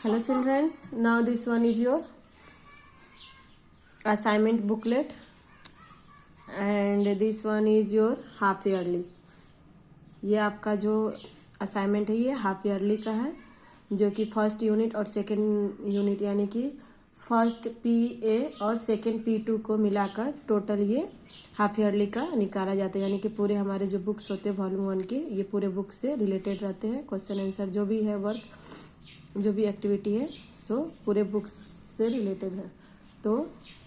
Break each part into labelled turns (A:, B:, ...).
A: Hello children, now this one is your assignment booklet and this one is your half yearly. ये आपका जो assignment है ये half yearly का है जो कि फर्स्ट यूनिट और सेकंड यूनिट यानी कि फर्स्ट PA और सेकंड P2 को मिलाकर टोटल ये हाफ ईयरली का निकाला जाता है। यानी कि पूरे हमारे जो बुक्स होते हैं वॉल्यूम 1 के ये पूरे बुक से रिलेटेड रहते हैं। क्वेश्चन आंसर जो भी है वर्क जो भी एक्टिविटी है सो पूरे बुक्स से रिलेटेड है। तो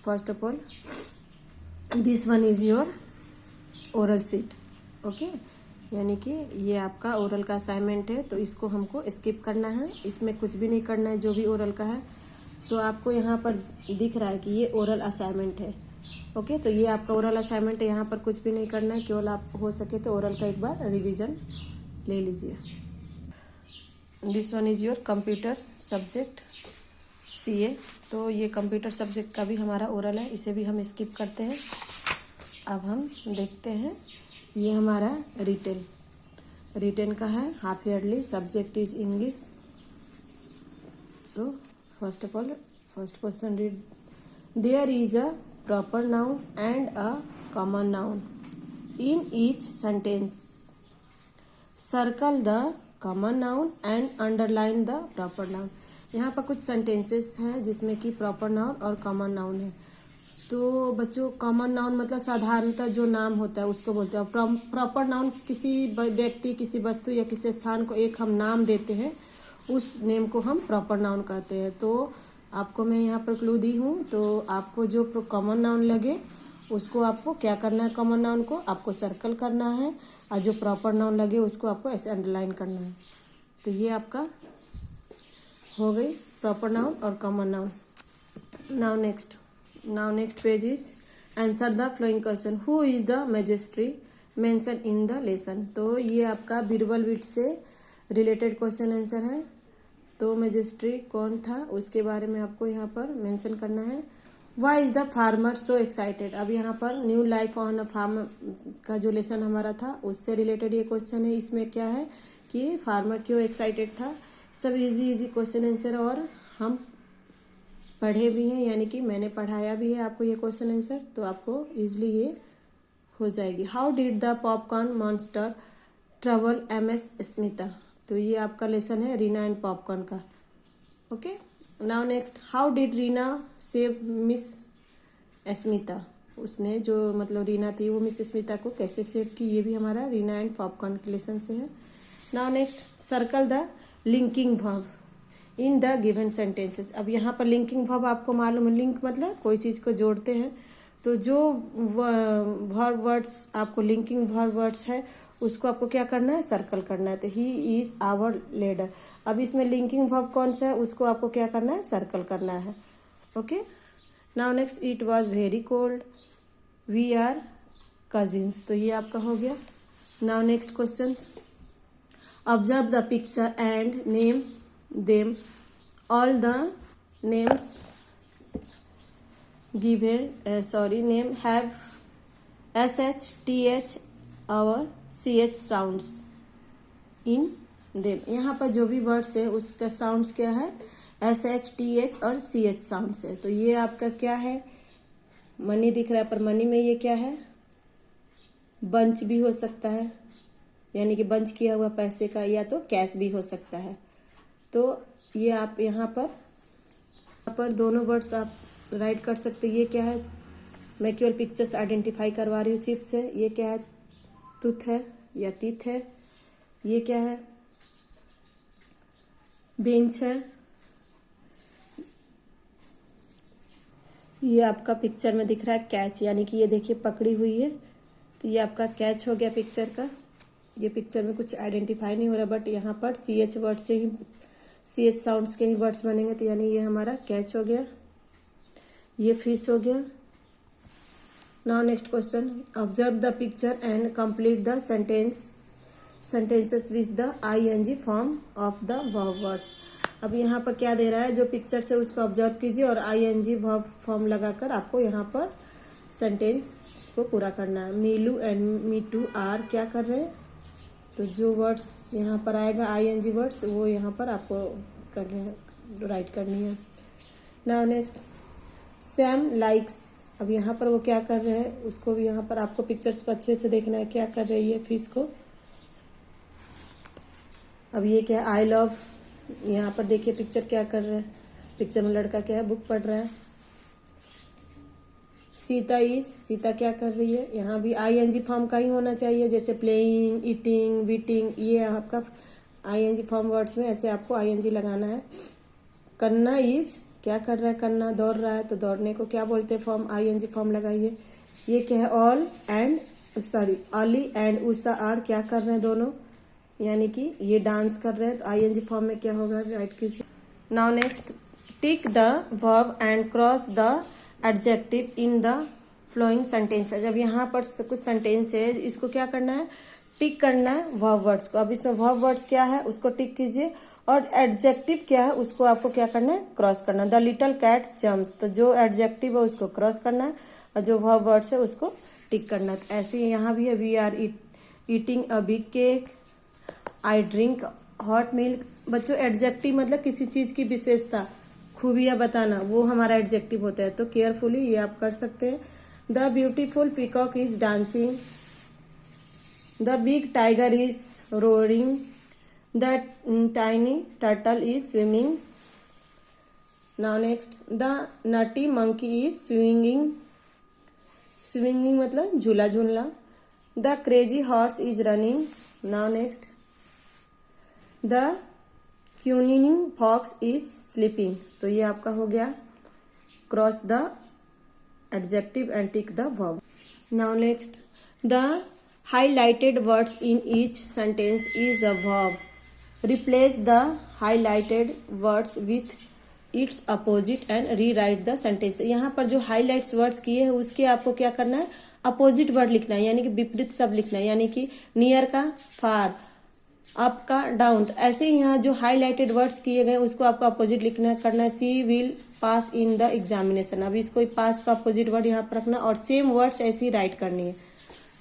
A: first of all this one is your oral seat. Okay, यानी कि ये आपका ओरल का असाइनमेंट है तो इसको हमको स्किप करना है, इसमें कुछ भी नहीं करना है जो भी ओरल का है। सो आपको यहाँ पर दिख रहा है कि ये ओरल असाइनमेंट है। ओके, तो ये आपका ओरल असाइनमेंट है, यहाँ पर कुछ भी नहीं करना है, केवल आप हो सके तो ओरल का एक बार रिवीजन ले लीजिए। This one is your computer subject CA। तो ये कंप्यूटर सब्जेक्ट का भी हमारा ओरल है, इसे भी हम स्किप करते हैं। अब हम देखते हैं ये हमारा रिटेन का है half yearly, subject is English. So first of all first question read there is a proper noun and a common noun in each sentence, circle the common noun and underline the proper noun. यहाँ पर कुछ sentences हैं जिसमें कि proper noun और common noun है। तो बच्चों कॉमन नाउन मतलब साधारणतः जो नाम होता है उसको बोलते हैं। प्रॉपर नाउन किसी व्यक्ति, किसी वस्तु या किसी स्थान को एक हम नाम देते हैं, उस नेम को हम प्रॉपर नाउन कहते हैं। तो आपको मैं यहाँ पर क्लू दी हूँ, तो आपको जो कॉमन नाउन लगे उसको आपको क्या करना है, कॉमन नाउन को आपको सर्कल करना है और जो प्रॉपर नाउन लगे उसको आपको ऐसे अंडरलाइन करना है। तो ये आपका हो गई प्रॉपर नाउन और common noun. Now next page is answer the flowing question, who is the majesty mention in the lesson. तो ये आपका बीरबल विट से रिलेटेड क्वेश्चन आंसर है। तो मैजिस्ट्री कौन था उसके बारे में आपको यहाँ पर मेंशन करना है। Why is the farmer so excited. अब यहाँ पर new life on a farm का जो लेसन हमारा था उससे रिलेटेड ये क्वेश्चन है। इसमें क्या है कि फार्मर क्यों एक्साइटेड था। सब इजी क्वेश्चन आंसर और हम पढ़े भी हैं, यानी कि मैंने पढ़ाया भी है आपको ये क्वेश्चन आंसर, तो आपको इजीली ये हो जाएगी। How did the popcorn monster trouble MS Smita. तो ये आपका लेसन है रीना एंड पॉपकॉर्न का। Okay, now next how did Reena save miss Smita. उसने जो मतलब रीना थी वो मिस स्मिता को कैसे सेव की, ये भी हमारा रीना एंड पॉपकॉर्न के लेसन से है। Now next circle the linking verb in the given sentences. अब यहाँ पर लिंकिंग वर्ब आपको मालूम है, लिंक मतलब कोई चीज़ को जोड़ते हैं। तो जो वर्ब वर्ड्स आपको लिंकिंग वर्ब वर्ड्स है उसको आपको क्या करना है, सर्कल करना है। तो ही इज आवर लीडर। अब इसमें लिंकिंग वर्ब कौन सा है उसको आपको क्या करना है, सर्कल करना है। Okay, now next it was very cold, we are cousins. तो ये आपका हो गया। Now next question observe the picture and name them all the names given name have SH TH और CH sounds in them। यहाँ पर जो भी वर्ड्स है उसका साउंड्स क्या है, SH TH और CH साउंड्स है। तो ये आपका क्या है, मनी दिख रहा है पर मनी में ये क्या है, बंच भी हो सकता है, यानी कि बंच किया हुआ पैसे का, या तो कैश भी हो सकता है। तो ये आप यहाँ पर दोनों वर्ड्स आप राइट कर सकते। ये क्या है, मैं केवल पिक्चर्स आइडेंटिफाई करवा रही हूँ। चिप्स है, ये क्या है, तुथ है या तीत है, ये क्या है, बेंच है, ये आपका पिक्चर में दिख रहा है कैच, यानी कि ये देखिए पकड़ी हुई है, तो ये आपका कैच हो गया पिक्चर का। ये पिक्चर में कुछ आइडेंटिफाई नहीं हो रहा बट यहाँ पर CH वर्ड से ही CH साउंड्स के ही वर्ड्स बनेंगे, तो यानी ये हमारा कैच हो गया। ये फिश हो गया। Now next question observe the picture and complete the sentences with the ING form of the verb words. अब यहाँ पर क्या दे रहा है, जो पिक्चर से उसको ऑब्जर्व कीजिए और ING वर्ब फॉर्म लगाकर आपको यहाँ पर सेंटेंस को पूरा करना है। मीलू एंड मी टू आर क्या कर रहे हैं, तो जो वर्ड्स यहाँ पर आएगा ING वर्ड्स वो यहाँ पर आपको कर रहे हैं राइट करनी है। Now next, Sam likes. अब यहाँ पर वो क्या कर रहे हैं उसको भी यहाँ पर आपको पिक्चर्स को अच्छे से देखना है, क्या कर रही है फिश को। अब ये क्या है, आई लव। यहाँ पर देखिए पिक्चर क्या कर रहा है, पिक्चर में लड़का क्या है, बुक पढ़ रहा है। सीता इज, सीता क्या कर रही है, यहाँ भी आईएनजी फॉर्म का ही होना चाहिए, जैसे प्लेइंग, ईटिंग, बीटिंग, ये आपका आईएनजी फॉर्म वर्ड्स में ऐसे आपको आईएनजी लगाना है। कन्ना इज, क्या कर रहा है कन्ना, दौड़ रहा है, तो दौड़ने को क्या बोलते हैं फॉर्म, आईएनजी फॉर्म लगाइए। ये क्या है, all and sorry Olly and Usha are क्या कर रहे हैं दोनों, यानी कि ये डांस कर रहे हैं, तो आईएनजी फॉर्म में क्या होगा, राइट कीजिए। Now next, tick the verb and cross the adjective in the flowing sentences. अब यहाँ पर कुछ सेंटेंस है, इसको क्या करना है, टिक करना है वर्ब वर्ड्स को। अब इसमें वर्ब वर्ड्स क्या है उसको टिक कीजिए, और एडजेक्टिव क्या है उसको आपको क्या करना है, क्रॉस करना है। द लिटिल कैट जम्प्स, तो जो एडजेक्टिव है उसको क्रॉस करना है और जो वर्ब वर्ड्स है उसको टिक करना है। तो ऐसे ही यहाँ भी है, we are eating a big cake, I drink hot milk. बच्चों एडजेक्टिव मतलब किसी चीज़ की विशेषता, खूबियाँ बताना, वो हमारा एडजेक्टिव होता है, तो केयरफुली ये आप कर सकते हैं। The beautiful peacock is dancing, the big tiger is roaring, the tiny turtle is swimming. Now next, the naughty monkey is swinging, swinging मतलब झूला झूलना। The crazy horse is running. Now next, the cunning fox is sleeping. तो ये आपका हो गया cross the adjective and tick the verb. Now next, the highlighted words in each sentence is a verb, replace the highlighted words with its opposite and rewrite the sentence. यहाँ पर जो highlights words किए हैं उसके आपको क्या करना है, अपोजिट वर्ड लिखना है, यानी कि विपरीत शब्द लिखना है, यानी कि नियर का फार, अप का डाउन। तो ऐसे ही यहाँ जो हाईलाइटेड वर्ड्स किए गए उसको आपको अपोजिट लिखना करना है। She will pass in the examination, अब इसको पास का अपोजिट वर्ड यहाँ पर रखना और सेम वर्ड्स ऐसे ही राइट करनी है।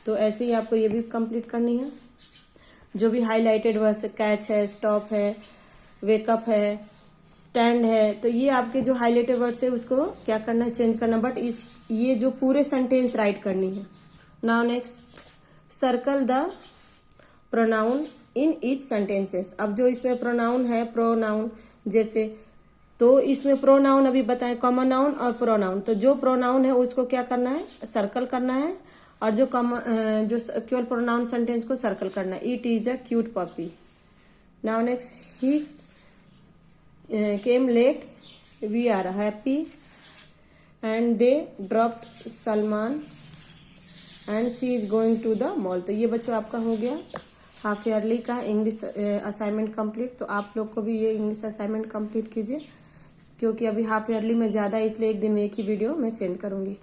A: तो ऐसे ही आपको ये भी कंप्लीट करनी है। जो भी हाईलाइटेड वर्ड्स, कैच है, स्टॉप है, वेकअप है, स्टैंड है, तो ये आपके जो हाईलाइटेड वर्ड्स है उसको क्या करना है, चेंज करना, बट ये जो पूरे सेंटेंस राइट करनी है। Now next, circle the pronoun in each sentences. अब जो इसमें प्रोनाउन है, प्रोनाउन जैसे, तो इसमें प्रोनाउन अभी बताएं, कॉमन नाउन और प्रोनाउन। तो जो प्रोनाउन है उसको क्या करना है, सर्कल करना है, और जो जो केवल प्रोनाउन सेंटेंस को सर्कल करना है। It is a cute puppy. Now next, he came late, we are happy, and they dropped Salman, and she is going to the mall. तो ये बच्चों आपका हो गया हाफ ईयरली का इंग्लिश असाइनमेंट कंप्लीट। तो आप लोग को भी ये इंग्लिश असाइनमेंट कंप्लीट कीजिए, क्योंकि अभी हाफ ईयरली में ज़्यादा, इसलिए एक दिन में एक ही वीडियो मैं सेंड करूँगी।